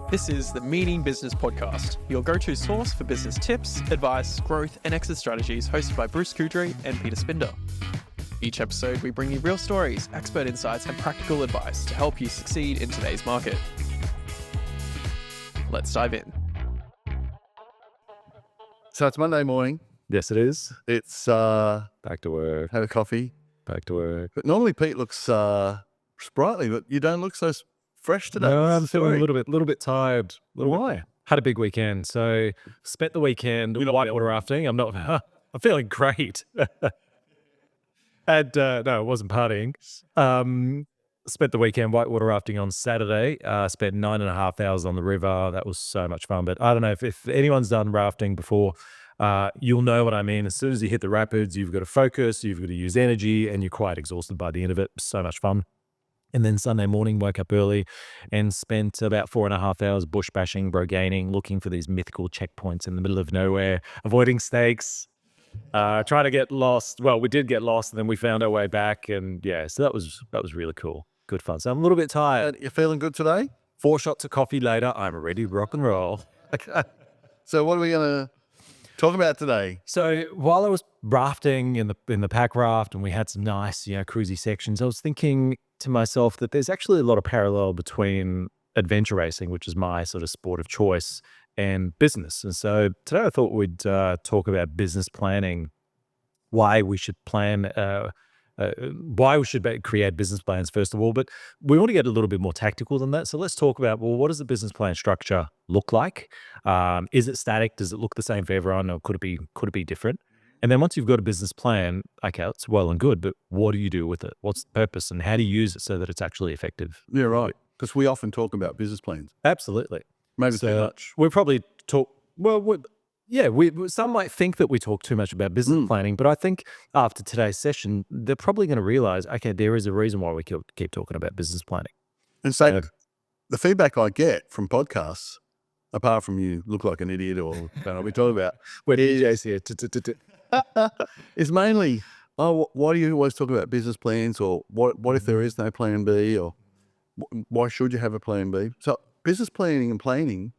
This is the Meaning Business Podcast, your go-to source for business tips, advice, growth, and exit strategies, hosted by Bruce Kudry and Peter Spinder. Each episode, we bring you real stories, expert insights, and practical advice to help you succeed in today's market. Let's dive in. So it's Monday morning. Yes, it is. It's Back to work. had a coffee. Back to work. But normally Pete looks sprightly, but you don't look so fresh today. No, I'm feeling Sorry. a little bit tired. Why? Had a big weekend, so spent the weekend whitewater rafting. I'm feeling great. And no, it wasn't partying. Spent the weekend whitewater rafting on Saturday. Spent 9.5 hours on the river. That was so much fun. But I don't know if anyone's done rafting before. You'll know what I mean. As soon as you hit the rapids, you've got to focus, you've got to use energy, and you're quite exhausted by the end of it. So much fun. And then Sunday morning, woke up early and spent about 4.5 hours bush bashing, brogaining, looking for these mythical checkpoints in the middle of nowhere, avoiding snakes, trying to get lost. Well, we did get lost, and then we found our way back. And yeah, so that was really cool. Good fun. So I'm a little bit tired. You're feeling good today? 4 shots of coffee later, I'm ready to rock and roll. Okay. So what are we going to talk about today? So while I was rafting in the pack raft, and we had some nice, cruisy sections, I was thinking to myself that there's actually a lot of parallel between adventure racing, which is my sort of sport of choice, and business. And so today I thought we'd talk about business planning, why we should plan, why we should create business plans first of all. But we want to get a little bit more tactical than that. So let's talk about, well, what does the business plan structure look like? Is it static? Does it look the same for everyone, or could it be different? And then once you've got a business plan, okay, it's well and good, but what do you do with it? What's the purpose, and how do you use it so that it's actually effective? Yeah, right. Because we often talk about business plans. Absolutely. Maybe too much. We probably talk, some might think that we talk too much about business planning, but I think after today's session, they're probably going to realize, okay, there is a reason why we keep talking about business planning. And so the feedback I get from podcasts, apart from you look like an idiot or don't know what we're talking about, When DJ's here, is mainly, why do you always talk about business plans, or what if there is no plan B, or why should you have a plan B? So business planning and planning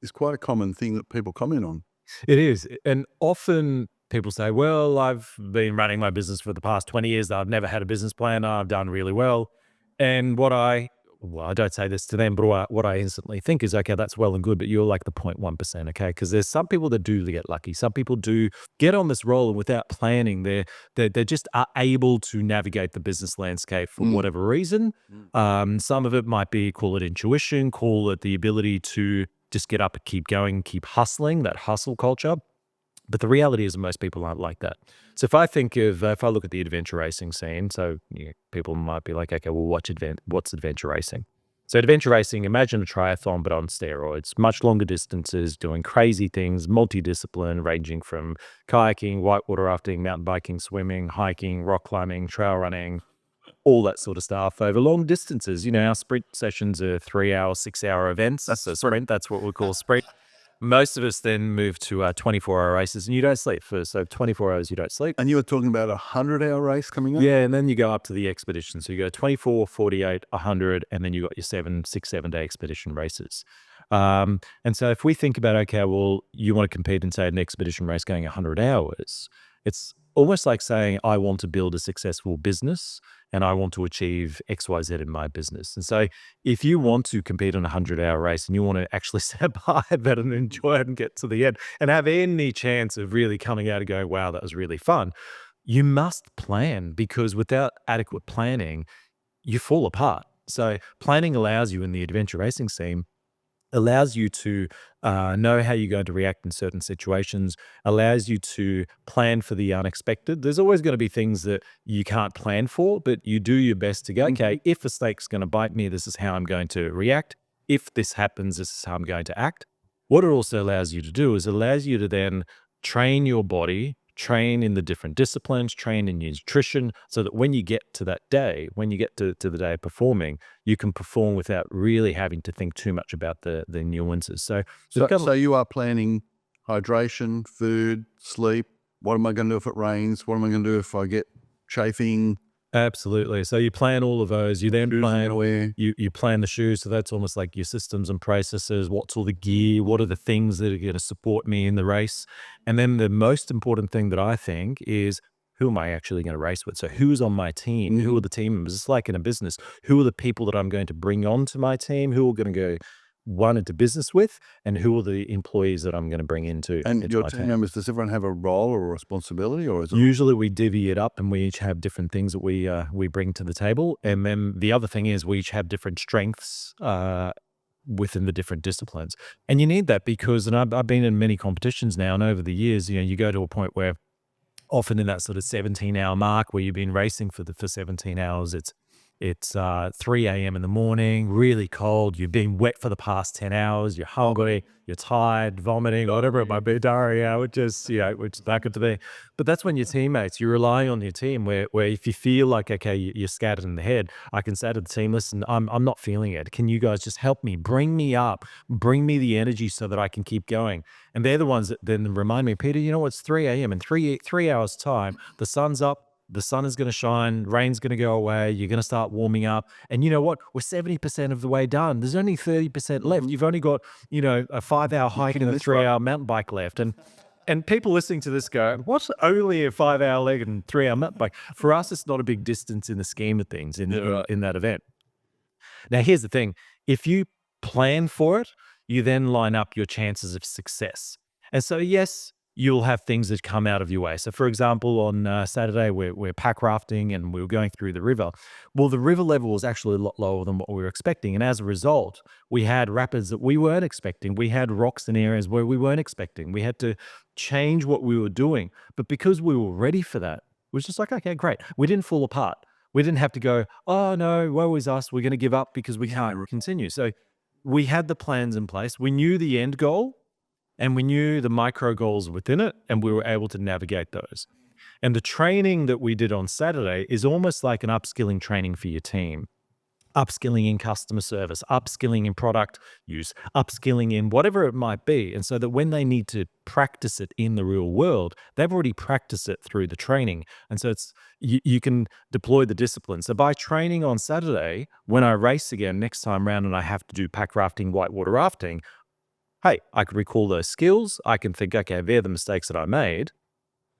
is quite a common thing that people comment on. It is. And often people say, well, I've been running my business for the past 20 years. I've never had a business plan. I've done really well. And I don't say this to them, but what I instantly think is, okay, that's well and good, but you're like the 0.1%, okay? Because there's some people that do get lucky. Some people do get on this roll, and without planning, they just are able to navigate the business landscape for whatever reason. Some of it might be, call it intuition, call it the ability to just get up and keep going, keep hustling, that hustle culture. But the reality is that most people aren't like that. So if I look at the adventure racing scene, so people might be like, okay, well, what's adventure racing? So adventure racing, imagine a triathlon, but on steroids, much longer distances, doing crazy things, multidiscipline, ranging from kayaking, whitewater rafting, mountain biking, swimming, hiking, rock climbing, trail running, all that sort of stuff over long distances. Our sprint sessions are 3-hour, 6-hour events. That's a sprint. That's what we call sprint. Most of us then move to 24-hour races, and you don't sleep so 24 hours you don't sleep. And you were talking about a 100-hour race coming up? Yeah, and then you go up to the expedition. So you go 24, 48, 100, and then you got your 7-day expedition races. And so if we think about, okay, well, you want to compete in, say, an expedition race going 100 hours, it's almost like saying, I want to build a successful business and I want to achieve XYZ in my business. And so if you want to compete on a 100-hour race and you want to actually survive that and enjoy it and get to the end and have any chance of really coming out and going, wow, that was really fun, you must plan, because without adequate planning, you fall apart. So planning allows you, in the adventure racing scene, allows you to know how you're going to react in certain situations, allows you to plan for the unexpected. There's always going to be things that you can't plan for, but you do your best to go, okay, if a snake's going to bite me, this is how I'm going to react. If this happens, this is how I'm going to act. What it also allows you to do is allows you to then train your body, train in the different disciplines, train in your nutrition, so that when you get to that day, when you get to the day of performing, you can perform without really having to think too much about the nuances. So you are planning hydration, food, sleep. What am I going to do if it rains? What am I going to do if I get chafing? Absolutely. So you plan all of those. You then Shoes plan to wear. you plan the shoes. So that's almost like your systems and processes. What's all the gear? What are the things that are going to support me in the race? And then the most important thing that I think is, who am I actually going to race with? So who's on my team? Who are the team members? It's like in a business. Who are the people that I'm going to bring onto my team? Who are going to go one into business with, and who are the employees that I'm going to bring into And your my team team? members, does everyone have a role or a responsibility, or is it? Usually we divvy it up and we each have different things that we bring to the table. And then the other thing is we each have different strengths within the different disciplines. And you need that because, and I've been in many competitions now, and over the years, you go to a point where often in that sort of 17-hour mark where you've been racing for 17 hours, it's 3 a.m. in the morning, really cold. You've been wet for the past 10 hours. You're hungry. You're tired, vomiting, whatever it might be, diarrhea, which is back to be. But that's when your teammates, you're relying on your team where if you feel like, okay, you're scattered in the head, I can say to the team, listen, I'm not feeling it. Can you guys just help me? Bring me up. Bring me the energy so that I can keep going. And they're the ones that then remind me, Peter, it's 3 a.m. in 3 hours time. The sun's up. The sun is going to shine, rain's going to go away, you're going to start warming up. And you know what? We're 70% of the way done. There's only 30% left. You've only got, a 5-hour hike and a 3-hour mountain bike left. And people listening to this go, what's only a 5-hour leg and 3-hour mountain bike? For us, it's not a big distance in the scheme of things in that event. Now, here's the thing. If you plan for it, you then line up your chances of success. And so, yes, you'll have things that come out of your way. So, for example, on Saturday, we're pack rafting and we were going through the river. Well, the river level was actually a lot lower than what we were expecting. And as a result, we had rapids that we weren't expecting. We had rocks in areas where we weren't expecting. We had to change what we were doing. But because we were ready for that, it was just like, okay, great. We didn't fall apart. We didn't have to go, oh no, woe is us. We're going to give up because we can't continue. So we had the plans in place. We knew the end goal. And we knew the micro goals within it, and we were able to navigate those. And the training that we did on Saturday is almost like an upskilling training for your team. Upskilling in customer service, upskilling in product use, upskilling in whatever it might be. And so that when they need to practice it in the real world, they've already practiced it through the training. And so you can deploy the discipline. So by training on Saturday, when I race again next time round and I have to do pack rafting, whitewater rafting, hey, I can recall those skills. I can think, okay, they're the mistakes that I made,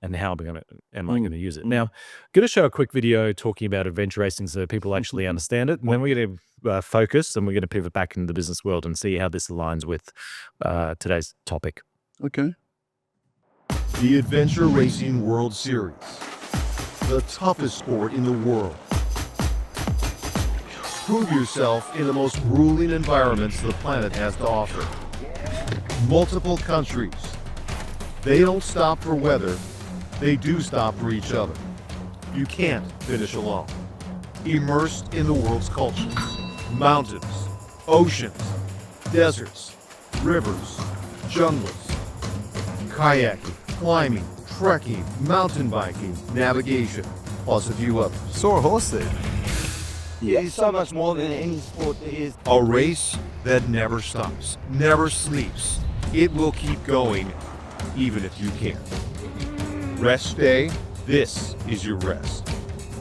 and how am I going to use it? Now, I'm going to show a quick video talking about adventure racing so people actually understand it. And then we're going to focus and we're going to pivot back into the business world and see how this aligns with today's topic. Okay. The Adventure Racing World Series, the toughest sport in the world. Prove yourself in the most grueling environments the planet has to offer. Multiple countries. They don't stop for weather, they do stop for each other. You can't finish alone. Immersed in the world's cultures. Mountains, oceans, deserts, rivers, jungles. Kayaking, climbing, trekking, mountain biking, navigation, plus a few others. Saw a horse there. Yeah, it's so much more than any sport there is. A race that never stops, never sleeps. It will keep going, even if you can't. Rest day, this is your rest.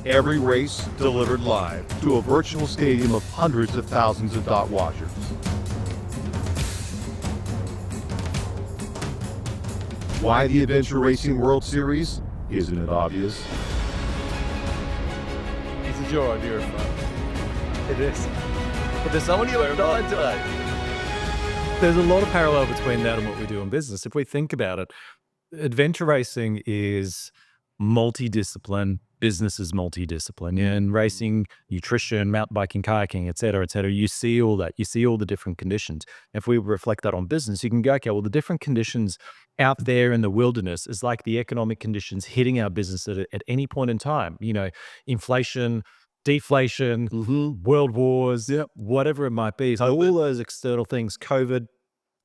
Every race delivered live to a virtual stadium of hundreds of thousands of dot watchers. Why the Adventure Racing World Series? Isn't it obvious? This is your idea of fun. It is. But there's someone you have died today. There's a lot of parallel between that and what we do in business. If we think about it, adventure racing is multidiscipline, business is multidiscipline. In racing, nutrition, mountain biking, kayaking, et cetera, you see all that. You see all the different conditions. If we reflect that on business, you can go, okay, well, the different conditions out there in the wilderness is like the economic conditions hitting our business at any point in time. Inflation, deflation, world wars, whatever it might be. So all those external things, COVID,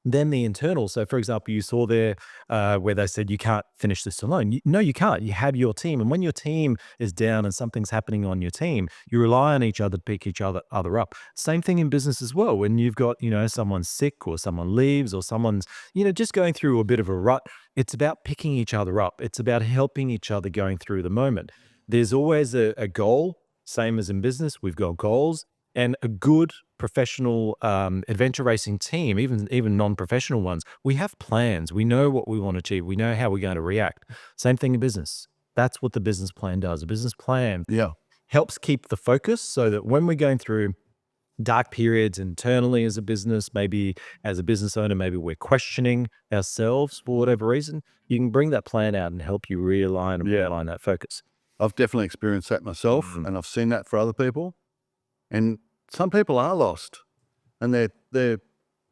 then the internal. So for example, you saw there where they said you can't finish this alone. No, you can't. You have your team. And when your team is down and something's happening on your team, you rely on each other to pick each other up. Same thing in business as well. When you've got, someone sick or someone leaves or someone's, just going through a bit of a rut, it's about picking each other up. It's about helping each other going through the moment. There's always a goal same as in business, we've got goals, and a good professional adventure racing team, even non-professional ones, we have plans. We know what we want to achieve. We know how we're going to react. Same thing in business. That's what the business plan does. A business plan Yeah. helps keep the focus so that when we're going through dark periods internally as a business, maybe as a business owner, maybe we're questioning ourselves for whatever reason, you can bring that plan out and help you realign and realign that focus. I've definitely experienced that myself, and I've seen that for other people. And some people are lost, and they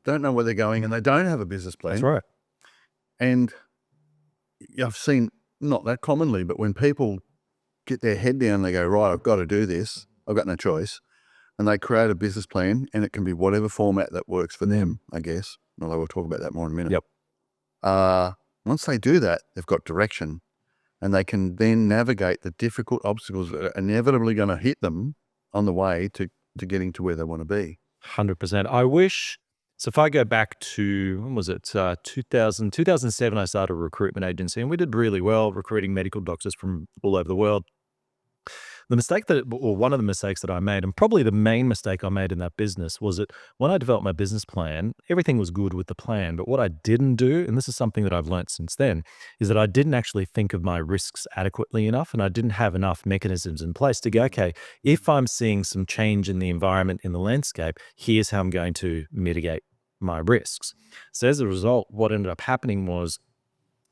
don't know where they're going, and they don't have a business plan. That's right. And I've seen, not that commonly, but when people get their head down, they go, right, I've got to do this. I've got no choice. And they create a business plan, and it can be whatever format that works for them, I guess. Although we'll talk about that more in a minute. Yep. Once they do that, they've got direction, and they can then navigate the difficult obstacles that are inevitably going to hit them on the way to getting to where they want to be. 100%. I wish, so if I go back to, when was it? 2007, I started a recruitment agency, and we did really well recruiting medical doctors from all over the world. The mistake or one of the mistakes that I made, and probably the main mistake I made in that business, was that when I developed my business plan, everything was good with the plan. But what I didn't do, and this is something that I've learned since then, is that I didn't actually think of my risks adequately enough, and I didn't have enough mechanisms in place to go, okay, if I'm seeing some change in the environment, in the landscape, here's how I'm going to mitigate my risks. So as a result, what ended up happening was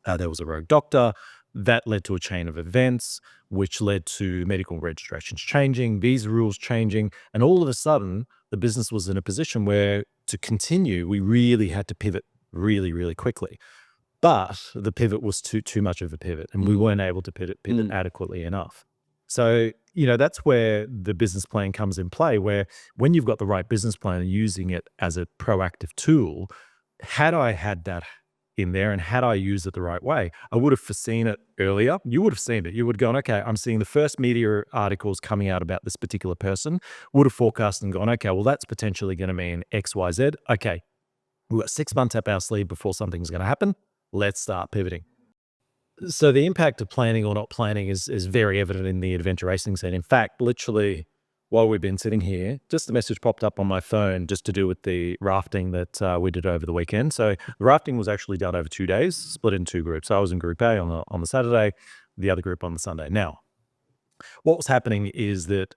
there was a rogue doctor. That led to a chain of events, which led to medical registrations changing, visa rules changing, and all of a sudden, the business was in a position where to continue, we really had to pivot really, really quickly. But the pivot was too much of a pivot, and we weren't able to pivot adequately enough. So, that's where the business plan comes in play, where when you've got the right business plan and using it as a proactive tool, had I had that in there and had I used it the right way, I would have foreseen it earlier. You would have seen it. You would have gone, okay, I'm seeing the first media articles coming out about this particular person, would have forecast and gone, okay, well, that's potentially going to mean X, Y, Z. Okay, we've got 6 months up our sleeve before something's going to happen. Let's start pivoting. So the impact of planning or not planning is very evident in the adventure racing scene. In fact, literally, while we've been sitting here, just a message popped up on my phone just to do with the rafting that we did over the weekend. So the rafting was actually done over 2 days, split in 2 groups. I was in Group A on the Saturday, the other group on the Sunday. Now, what was happening is that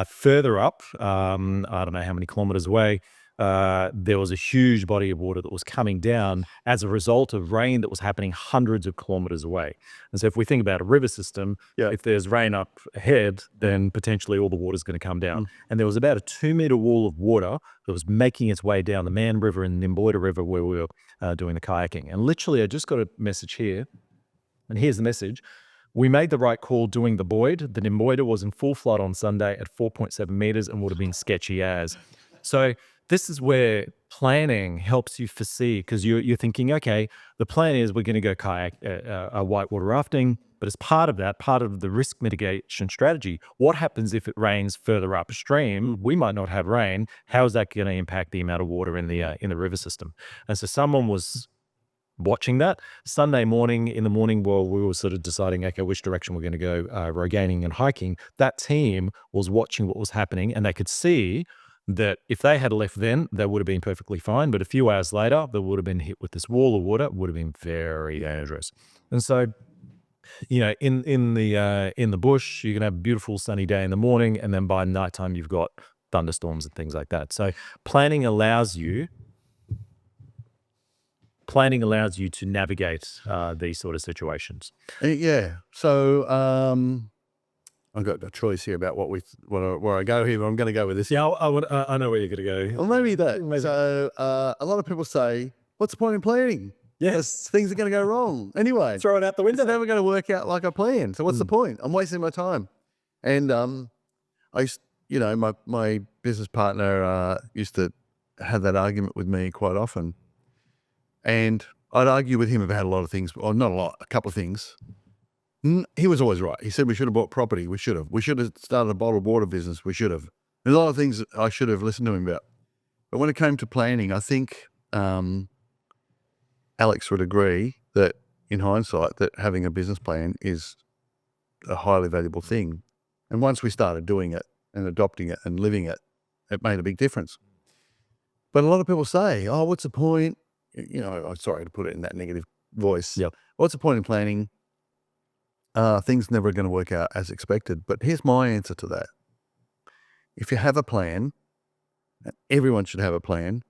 further up, I don't know how many kilometers away, there was a huge body of water that was coming down as a result of rain that was happening hundreds of kilometers away. And so if we think about a river system, if there's rain up ahead, then potentially all the water is going to come down. And there was about a 2-meter wall of water that was making its way down the Man River and the Nimboida River where we were doing the kayaking. And literally, I just got a message here, and here's the message. We made the right call doing the Boyd. The Nimboida was in full flood on Sunday at 4.7 meters and would have been sketchy as. So this is where planning helps you foresee, because you're thinking, okay, the plan is we're going to go kayak whitewater rafting, but as part of that, part of the risk mitigation strategy, what happens if it rains further upstream? We might not have rain. How is that going to impact the amount of water in the river system? And so someone was watching that Sunday morning, in the morning, while we were sort of deciding, okay, which direction we're going to go rogating and hiking, that team was watching what was happening, and they could see that if they had left then, they would have been perfectly fine. But a few hours later, they would have been hit with this wall of water. It would have been very dangerous. And so, in the bush, you can have a beautiful sunny day in the morning, and then by nighttime, you've got thunderstorms and things like that. So planning allows you to navigate these sort of situations. Yeah. So I've got a choice here about where I go here, but I'm going to go with this. Yeah, I know where you're going to go. Well, maybe that. So a lot of people say, what's the point in planning? Yes, things are going to go wrong. Anyway, Throw it out the window. it's never going to work out like I planned. So what's the point? I'm wasting my time. And I used, my business partner used to have that argument with me quite often. And I'd argue with him about a lot of things, or not a lot, a couple of things. He was always right. He said we should have bought property. We should have. We should have started a bottled water business. We should have. There's a lot of things that I should have listened to him about. But when it came to planning, I think Alex would agree that in hindsight, that having a business plan is a highly valuable thing. And once we started doing it and adopting it and living it, it made a big difference. But a lot of people say, oh, what's the point? You know, I'm sorry to put it in that negative voice. Yep. What's the point in planning? Things never going to work out as expected. But here's my answer to that. If you have a plan, everyone should have a plan.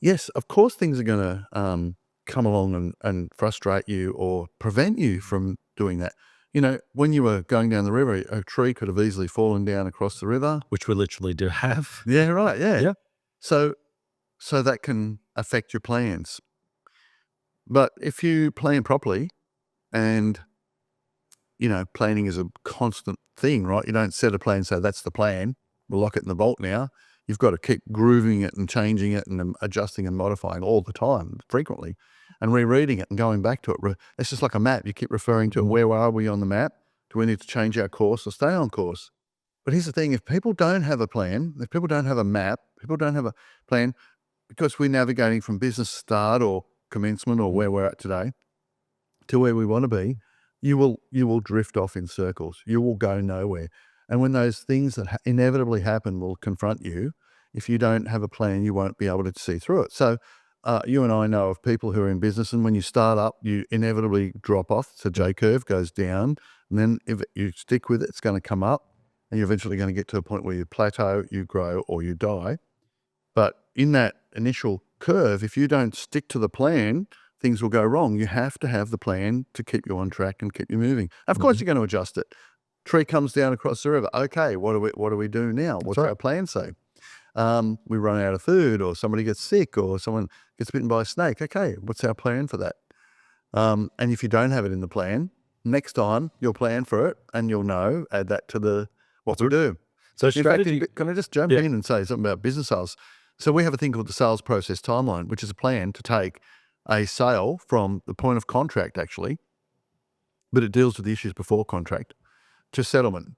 Yes, of course things are going to come along and frustrate you or prevent you from doing that. You know, when you were going down the river, a tree could have easily fallen down across the river. Which we literally do have. Yeah, right, yeah. Yeah. So that can affect your plans. But if you plan properly, and, you know, planning is a constant thing, right? You don't set a plan and say, that's the plan, we'll lock it in the vault now. You've got to keep grooving it and changing it and adjusting and modifying all the time, frequently, and rereading it and going back to it. It's just like a map. You keep referring to where are we on the map? Do we need to change our course or stay on course? But here's the thing, if people don't have a plan, if people don't have a map, people don't have a plan, because we're navigating from business start or commencement or where we're at today to where we want to be, you will drift off in circles. You will go nowhere. And when those things that inevitably happen will confront you, if you don't have a plan, you won't be able to see through it. So you and I know of people who are in business, and when you start up, you inevitably drop off. It's a J-curve, goes down. And then if you stick with it, it's going to come up. And you're eventually going to get to a point where you plateau, you grow, or you die. But in that initial curve, if you don't stick to the plan, things will go wrong. You have to have the plan to keep you on track and keep you moving. Of course, you're going to adjust it. Tree comes down across the river. Okay, what do we do now? What's our plan say? We run out of food, or somebody gets sick, or someone gets bitten by a snake. Okay, what's our plan for that? And if you don't have it in the plan, next time you'll plan for it and you'll know, add that to what we do. So strategy. Can I just jump in and say something about business sales? So we have a thing called the sales process timeline, which is a plan to take a sale from the point of contract, actually, but it deals with the issues before contract, to settlement,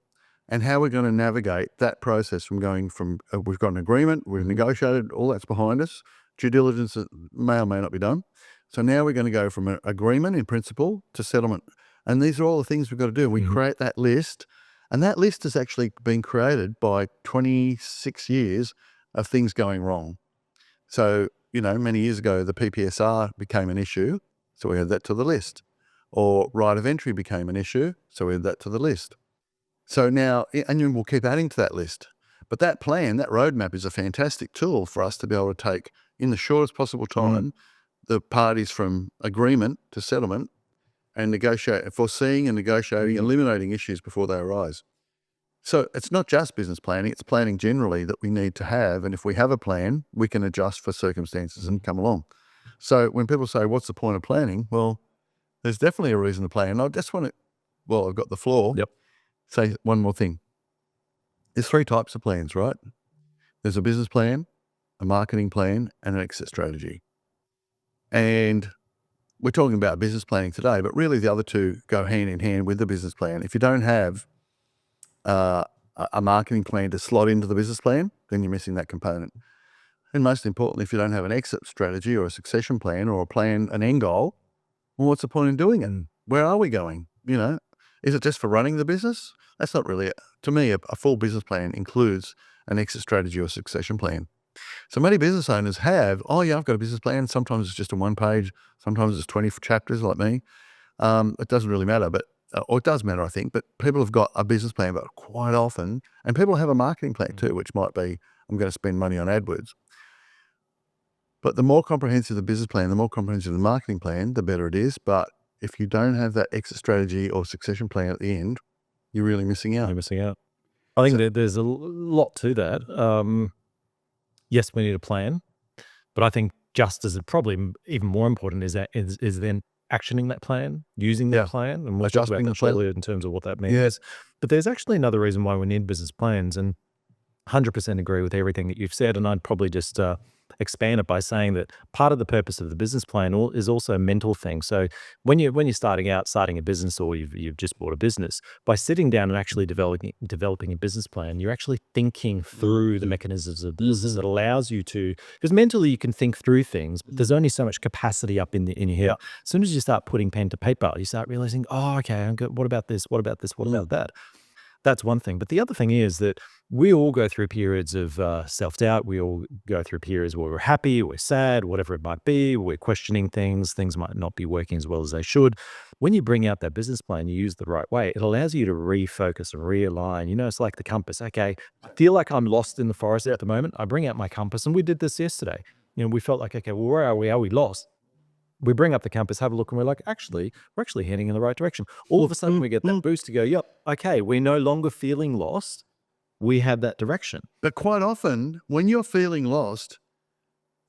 and how we're going to navigate that process from going from, we've got an agreement, we've negotiated, all that's behind us, due diligence may or may not be done. So now we're going to go from an agreement in principle to settlement. And these are all the things we've got to do. We create that list, and that list has actually been created by 26 years of things going wrong. So, you know, many years ago, the PPSR became an issue, so we add that to the list. Or right of entry became an issue, so we add that to the list. So now, and we'll keep adding to that list. But that plan, that roadmap, is a fantastic tool for us to be able to take, in the shortest possible time, the parties from agreement to settlement, and negotiate, foreseeing and negotiating, eliminating issues before they arise. So it's not just business planning, it's planning generally that we need to have. And if we have a plan, we can adjust for circumstances and come along. So when people say, what's the point of planning? Well, there's definitely a reason to plan. I just want to, I've got the floor. Yep. Say one more thing. There's 3 types of plans, right? There's a business plan, a marketing plan, and an exit strategy. And we're talking about business planning today, but really the other two go hand in hand with the business plan. If you don't have a marketing plan to slot into the business plan, then you're missing that component. And most importantly, if you don't have an exit strategy or a succession plan or a plan, an end goal, well, what's the point in doing it? Where are we going? You know, is it just for running the business? That's not really, to me, a full business plan includes an exit strategy or succession plan. So many business owners have, I've got a business plan. Sometimes it's just a 1 page. Sometimes it's 20 chapters like me. It doesn't really matter, or it does matter, I think, but people have got a business plan, but quite often, and people have a marketing plan too, which might be, I'm going to spend money on AdWords. But the more comprehensive the business plan, the more comprehensive the marketing plan, the better it is. But if you don't have that exit strategy or succession plan at the end, you're really missing out. You're missing out. I think that there's a lot to that. Yes, we need a plan, but I think just as probably even more important is then actioning that plan, using that plan, and we'll talk about that shortly in terms of what that means. Yes. But there's actually another reason why we need business plans, and 100% agree with everything that you've said, and I'd probably just expand it by saying that part of the purpose of the business plan is also a mental thing. So when you're starting a business, or you've just bought a business, by sitting down and actually developing a business plan, you're actually thinking through the mechanisms of business that allows you to, because mentally you can think through things, but there's only so much capacity up in your head. As soon as you start putting pen to paper, you start realizing, okay, what about this? What about this? What about that? that's one thing. But the other thing is that we all go through periods of self-doubt. We all go through periods where we're happy, we're sad, whatever it might be. We're questioning things. Things might not be working as well as they should. When you bring out that business plan, you use the right way, it allows you to refocus and realign. It's like the compass. Okay, I feel like I'm lost in the forest at the moment. I bring out my compass, and we did this yesterday. We felt like, okay, well, where are we? Are we lost? We bring up the compass, have a look, and we're like, we're actually heading in the right direction. All of a sudden, we get that boost to go, yep, okay, we're no longer feeling lost. We have that direction. But quite often, when you're feeling lost,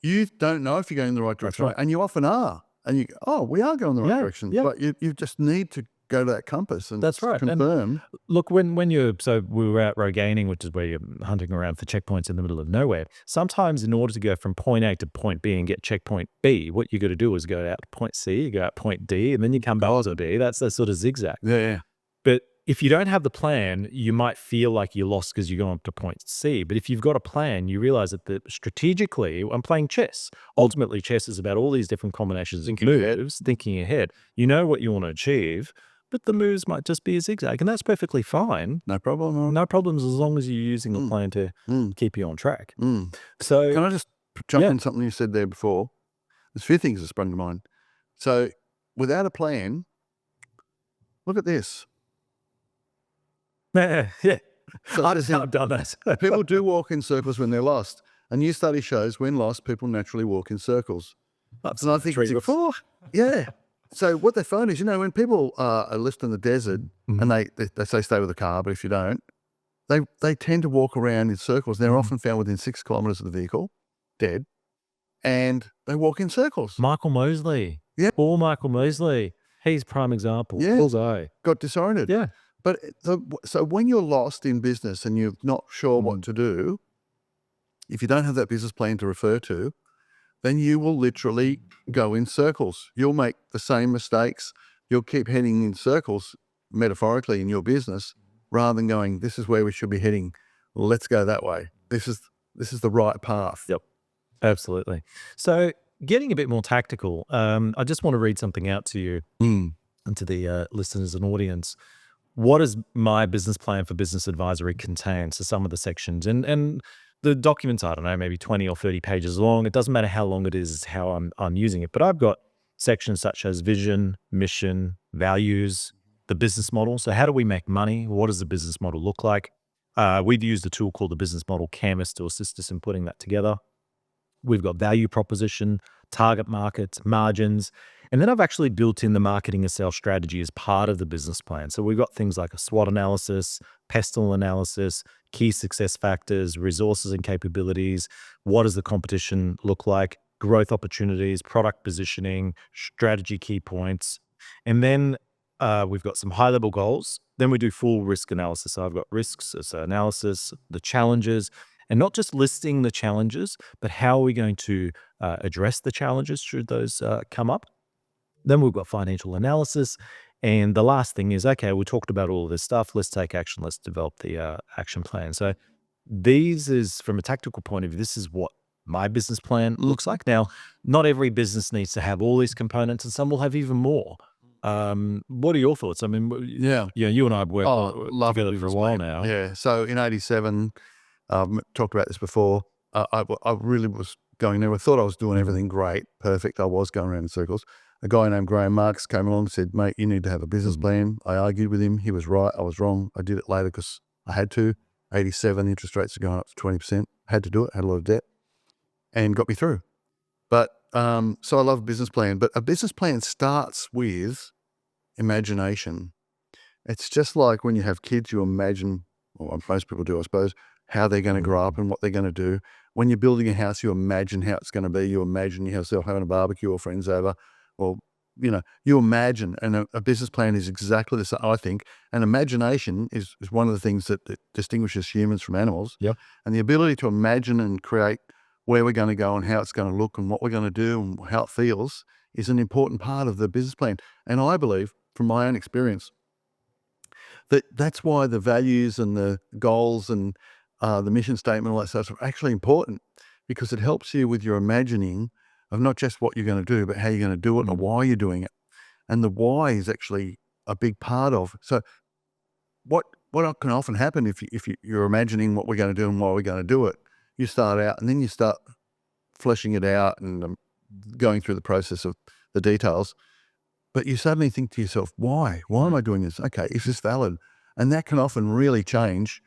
you don't know if you're going in the right direction, right. and you often are. And you go, oh, we are going in the right direction. Yeah. But you just need to go to that compass and That's right. confirm. Look, when so we were out road gaining, which is where you're hunting around for checkpoints in the middle of nowhere. Sometimes in order to go from point A to point B and get checkpoint B, what you got to do is go out to point C, you go out point D, and then you come back to B. That's the sort of zigzag. Yeah. But if you don't have the plan, you might feel like you're lost because you're going up to point C. But if you've got a plan, you realize that strategically, I'm playing chess. Ultimately, chess is about all these different combinations and moves, thinking ahead. You know what you want to achieve, but the moves might just be a zigzag, and that's perfectly fine. No problem. No problems as long as you're using the plan to keep you on track. So can I just jump in something you said there before? There's a few things that sprung to mind. So without a plan, look at this. Yeah. So I've done that. people do walk in circles when they're lost. A new study shows when lost, people naturally walk in circles. And I think before. Yeah. So what they find is, when people are left in the desert and they say stay with the car, but if you don't, they tend to walk around in circles. They're often found within 6 kilometres of the vehicle, dead, and they walk in circles. Michael Mosley. Yeah. Poor Michael Mosley. He's prime example. Yeah. Bullseye. Got disoriented. Yeah. But so when you're lost in business and you're not sure what to do, if you don't have that business plan to refer to, then you will literally go in circles. You'll make the same mistakes. You'll keep heading in circles, metaphorically, in your business, rather than going, this is where we should be heading. Let's go that way. This is the right path. Yep, absolutely. So getting a bit more tactical, I just want to read something out to you and to the listeners and audience. What does my business plan for business advisory contain? So some of the sections and the documents, I don't know, maybe 20 or 30 pages long. It doesn't matter how long it is, how I'm using it. But I've got sections such as vision, mission, values, the business model. So how do we make money? What does the business model look like? We'd used a tool called the business model canvas to assist us in putting that together. We've got value proposition, target markets, margins, and then I've actually built in the marketing and sales strategy as part of the business plan. So we've got things like a SWOT analysis, pestle analysis, key success factors, resources and capabilities. What does the competition look like? Growth opportunities, product positioning, strategy key points. And then we've got some high-level goals. Then we do full risk analysis. So I've got risks as analysis, the challenges, and not just listing the challenges, but how are we going to address the challenges should those come up? Then we've got financial analysis. And the last thing is, okay, we talked about all of this stuff. Let's take action. Let's develop the action plan. So these is, from a tactical point of view, this is what my business plan looks like. Now, not every business needs to have all these components, and some will have even more. What are your thoughts? I mean, you and I have worked together for a while now. Yeah. So in '87, talked about this before. I really was going there. I thought I was doing everything great, perfect. I was going around in circles. A guy named Graham Marks came along and said, mate, you need to have a business plan. I argued with him. He was right. I was wrong. I did it later because I had to. 87, interest rates are going up to 20%. Had to do it. Had a lot of debt and got me through. But so I love a business plan. But a business plan starts with imagination. It's just like when you have kids, you imagine, or most people do, I suppose, how they're going to grow up and what they're going to do. When you're building a house, you imagine how it's going to be. You imagine yourself having a barbecue or friends over, or, you imagine. And a business plan is exactly the same, I think. And imagination is one of the things that distinguishes humans from animals. Yep. And the ability to imagine and create where we're going to go and how it's going to look and what we're going to do and how it feels is an important part of the business plan. And I believe, from my own experience, that's why the values and the goals and the mission statement, all that stuff are actually important, because it helps you with your imagining of not just what you're going to do, but how you're going to do it and why you're doing it. And the why is actually a big part of. So what what can often happen if you're imagining what we're going to do and why we're going to do it, you start out and then you start fleshing it out and going through the process of the details. But you suddenly think to yourself, why? Why am I doing this? Okay, is this valid? And that can often really change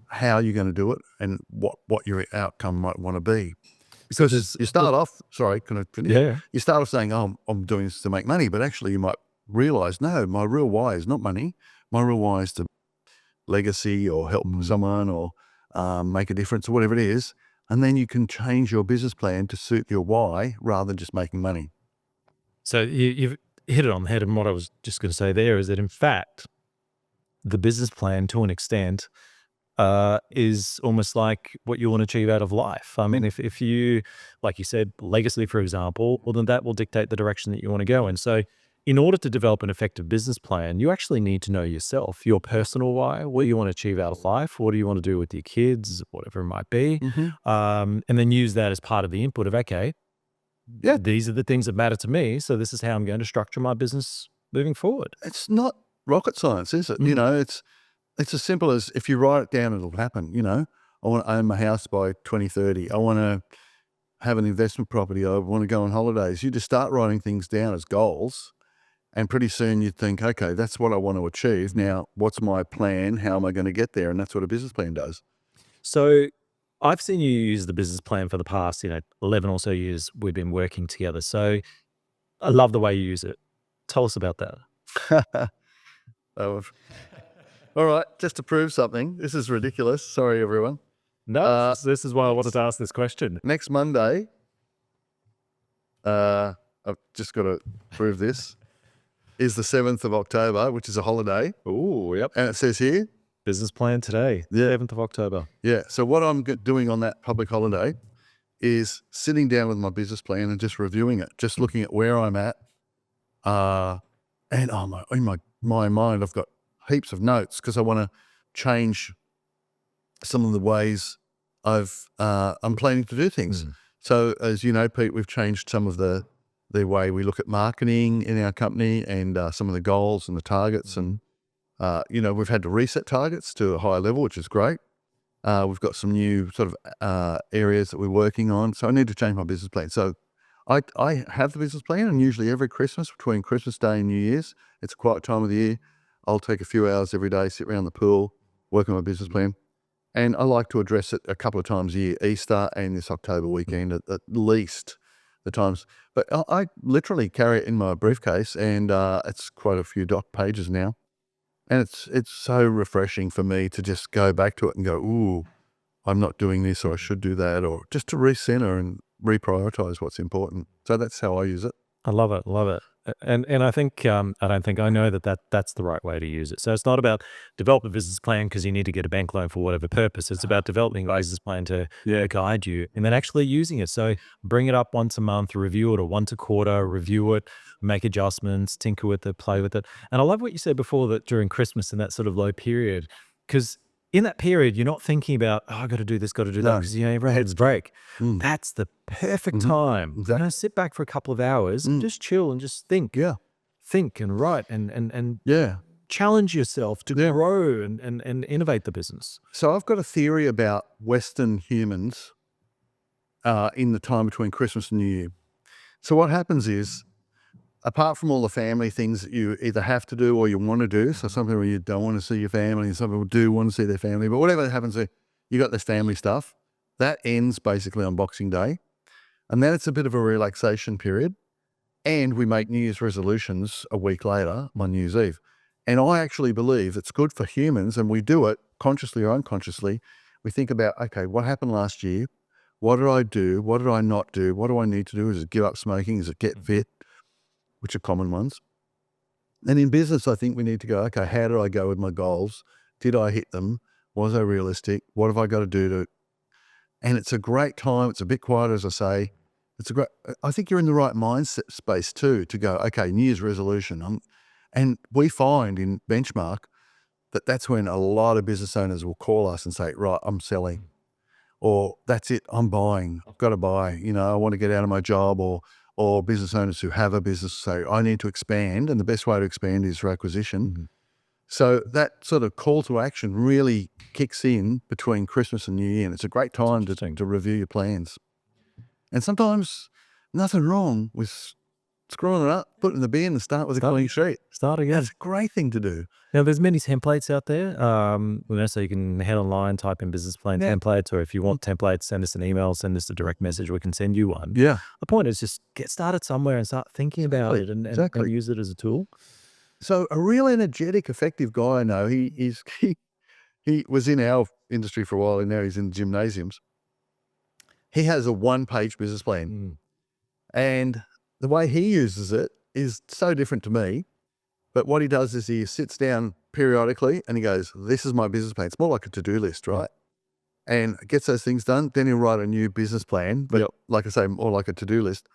how you're going to do it and what your outcome might want to be. Because you start off, sorry, can I finish? Yeah. You start off saying, oh, I'm doing this to make money, but actually you might realize, no, my real why is not money. My real why is to legacy or help someone or make a difference or whatever it is. And then you can change your business plan to suit your why rather than just making money. So you've hit it on the head. And what I was just going to say there is that, in fact, the business plan, to an extent, is almost like what you want to achieve out of life. I mean, if you, like you said, legacy, for example, well, then that will dictate the direction that you want to go in. So in order to develop an effective business plan, you actually need to know yourself, your personal why, what you want to achieve out of life, what do you want to do with your kids, whatever it might be, and then use that as part of the input of, okay, yeah, these are the things that matter to me, so this is how I'm going to structure my business moving forward. It's not rocket science, is it? You know, it's as simple as if you write it down, it'll happen. You know, I want to own my house by 2030. I want to have an investment property. I want to go on holidays. You just start writing things down as goals, and pretty soon you think, okay, that's what I want to achieve. Now, what's my plan? How am I going to get there? And that's what a business plan does. So I've seen you use the business plan for the past, 11 or so years we've been working together. So I love the way you use it. Tell us about that. All right, just to prove something. This is ridiculous. Sorry, everyone. No, this is why I wanted to ask this question. Next Monday, I've just got to prove this, is the 7th of October, which is a holiday. Oh, yep. And it says here, Business plan today, 7th of October. Yeah. So what I'm doing on that public holiday is sitting down with my business plan and just reviewing it, just looking at where I'm at. And in my mind, I've got heaps of notes because I want to change some of the ways I'm planning to do things. So as you know, Pete, we've changed some of the way we look at marketing in our company and some of the goals and the targets. And, we've had to reset targets to a higher level, which is great. We've got some new sort of areas that we're working on. So I need to change my business plan. So I have the business plan, and usually every Christmas, between Christmas Day and New Year's, it's a quiet time of the year. I'll take a few hours every day, sit around the pool, work on my business plan. And I like to address it a couple of times a year, Easter and this October weekend at least the times. But I literally carry it in my briefcase, and it's quite a few pages now. And it's so refreshing for me to just go back to it and go, ooh, I'm not doing this, or I should do that, or just to recenter and reprioritize what's important. So that's how I use it. I love it. Love it. And I think, I know that's the right way to use it. So it's not about develop a business plan because you need to get a bank loan for whatever purpose. It's about developing a business plan to guide you, and then actually using it. So bring it up once a month, review it, or once a quarter, review it, make adjustments, tinker with it, play with it. And I love what you said before, that during Christmas and that sort of low period, because in that period, you're not thinking about, I got to do this, got to do that, because your head's break. That's the perfect time. Exactly. Sit back for a couple of hours, and just chill and just think. Yeah. Think and write and Yeah. challenge yourself to grow and innovate the business. So I've got a theory about Western humans in the time between Christmas and New Year. So what happens is, apart from all the family things that you either have to do or you want to do, so some people you don't want to see your family, and some people do want to see their family, but whatever happens, you got this family stuff. That ends basically on Boxing Day. And then it's a bit of a relaxation period. And we make New Year's resolutions a week later on New Year's Eve. And I actually believe it's good for humans, and we do it consciously or unconsciously. We think about, okay, what happened last year? What did I do? What did I not do? What do I need to do? Is it give up smoking? Is it get fit? Which are common ones. And in business, I think we need to go, okay, how did I go with my goals? Did I hit them? Was I realistic? What have I got to do to? And it's a great time. It's a bit quiet, as I say. I think you're in the right mindset space too, to go, okay, New Year's resolution. And we find in Benchmark that that's when a lot of business owners will call us and say, right, I'm selling, or that's it, I'm buying, I've got to buy, I want to get out of my job, or business owners who have a business say, I need to expand. And the best way to expand is through acquisition. So that sort of call to action really kicks in between Christmas and New Year, and it's a great time to review your plans. And sometimes nothing wrong with screwing it up, putting the bin and start with a clean sheet. Start again. That's a great thing to do. Now, there's many templates out there. So you can head online, type in business plan templates, or if you want templates, send us an email, send us a direct message. We can send you one. Yeah. The point is just get started somewhere and start thinking about it and use it as a tool. So a real energetic, effective guy I know, he was in our industry for a while, and now he's in the gymnasiums. He has a one-page business plan. And the way he uses it is so different to me. But what he does is he sits down periodically and he goes, this is my business plan. It's more like a to-do list, right? And gets those things done. Then he'll write a new business plan, but like I say, more like a to-do list.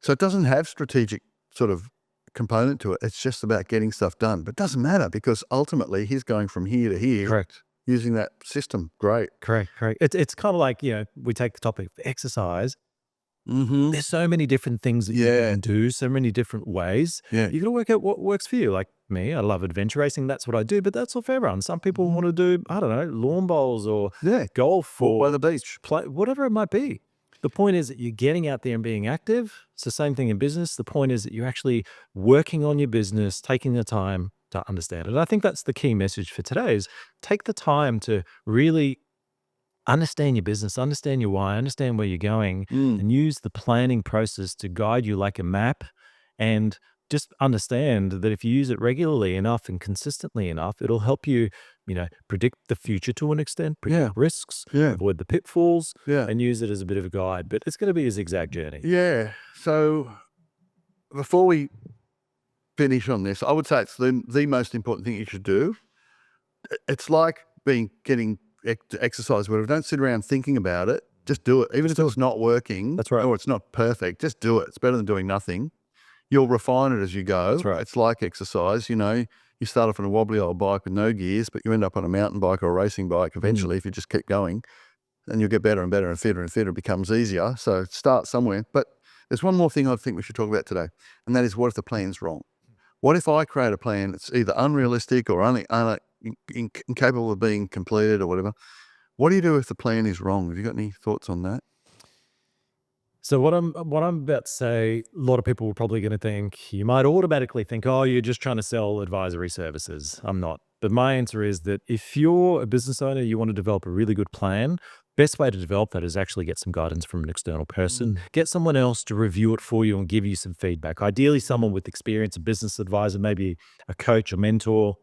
So it doesn't have strategic sort of component to it. It's just about getting stuff done. But it doesn't matter because ultimately he's going from here to here. Correct. Using that system. Great. Correct. It's kind of like, we take the topic of exercise. There's so many different things that you can do, so many different ways. Yeah. You got to work out what works for you. Like me, I love adventure racing. That's what I do, but that's not for everyone. Some people want to do, I don't know, lawn bowls or golf or the beach, play, whatever it might be. The point is that you're getting out there and being active. It's the same thing in business. The point is that you're actually working on your business, taking the time to understand it. And I think that's the key message for today is take the time to really understand your business, understand your why, understand where you're going, and use the planning process to guide you like a map. And just understand that if you use it regularly enough and consistently enough, it'll help you, predict the future to an extent, predict risks, avoid the pitfalls, and use it as a bit of a guide. But it's going to be a zigzag journey. Yeah. So before we finish on this, I would say it's the most important thing you should do. It's like getting exercise, whatever. Don't sit around thinking about it. Just do it. Even if it's not working, that's right, or it's not perfect, just do it. It's better than doing nothing. You'll refine it as you go. That's right. It's like exercise. You start off on a wobbly old bike with no gears, but you end up on a mountain bike or a racing bike eventually if you just keep going, and you'll get better and better and fitter and fitter. It becomes easier. So start somewhere. But there's one more thing I think we should talk about today, and that is, what if the plan's wrong? What if I create a plan that's either unrealistic or incapable of being completed or whatever? What do you do if the plan is wrong? Have you got any thoughts on that? So what I'm about to say, a lot of people are probably going to think, you might automatically think, oh, you're just trying to sell advisory services. I'm not. But my answer is that if you're a business owner, you want to develop a really good plan, best way to develop that is actually get some guidance from an external person. Get someone else to review it for you and give you some feedback. Ideally, someone with experience, a business advisor, maybe a coach, a mentor,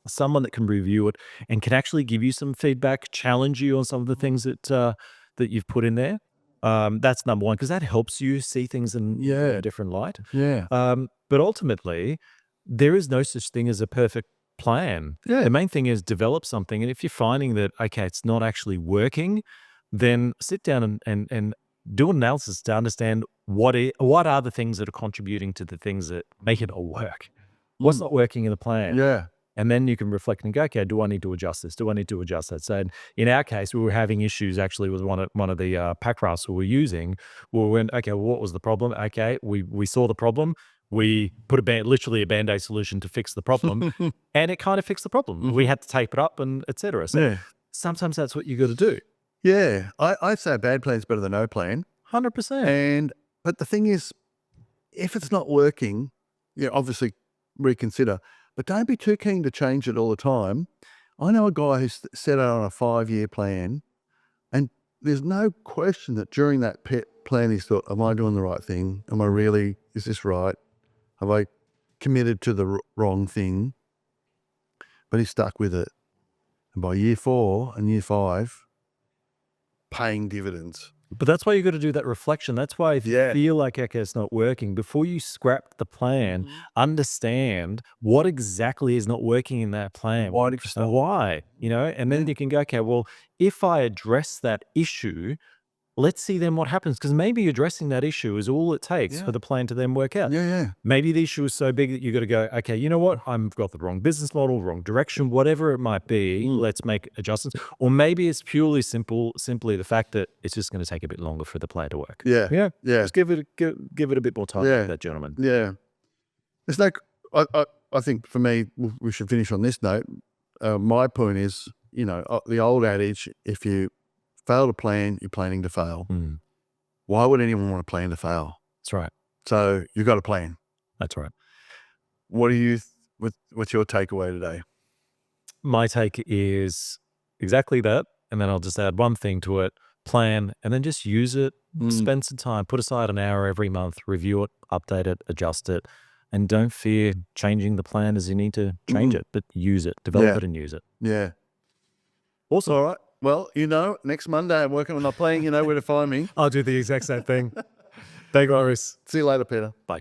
someone that can review it and can actually give you some feedback, challenge you on some of the things that you've put in there. That's number one, because that helps you see things in a different light. Yeah. But ultimately, there is no such thing as a perfect plan. The main thing is develop something. And if you're finding that, okay, it's not actually working, then sit down and do an analysis to understand what are the things that are contributing to the things that make it all work. What's not working in the plan? Yeah. And then you can reflect and go, okay, do I need to adjust this? Do I need to adjust that? So in our case, we were having issues actually with one of the pack rafts we were using. We went, okay, well, what was the problem? Okay, we saw the problem. We put literally a Band-Aid solution to fix the problem, and it kind of fixed the problem. We had to tape it up and et cetera. So sometimes that's what you got to do. Yeah. I'd say a bad plan is better than no plan. 100%. But the thing is, if it's not working, obviously reconsider. But don't be too keen to change it all the time. I know a guy who's set out on a 5-year plan, and there's no question that during that plan he's thought, am I doing the right thing? Is this right? Have I committed to the wrong thing? But he's stuck with it. And by year 4 and year 5, paying dividends. But that's why you got to do that reflection. That's why if you feel like, okay, it's not working, before you scrap the plan, understand what exactly is not working in that plan. Why? And then you can go, okay, well, if I address that issue, let's see then what happens. Because maybe addressing that issue is all it takes for the plan to then work out. Maybe the issue is so big that you got to go, okay, you know what? I've got the wrong business model, wrong direction, whatever it might be. Let's make adjustments. Or maybe it's purely simply the fact that it's just going to take a bit longer for the plan to work. Just give it a bit more time, that gentleman. Yeah. It's like, I I think for me, we should finish on this note. My point is, the old adage, if you fail to plan, you're planning to fail. Why would anyone want to plan to fail? That's right. So you've got to plan. That's right. What do you, what's your takeaway today? My take is exactly that. And then I'll just add one thing to it: plan, and then just use it. Spend some time, put aside an hour every month, review it, update it, adjust it. And don't fear changing the plan as you need to change it, but use it, develop it and use it. Yeah. Also, all right. Well, next Monday I'm working on my plan. You know where to find me. I'll do the exact same thing. Thank you, Iris. See you later, Peter. Bye.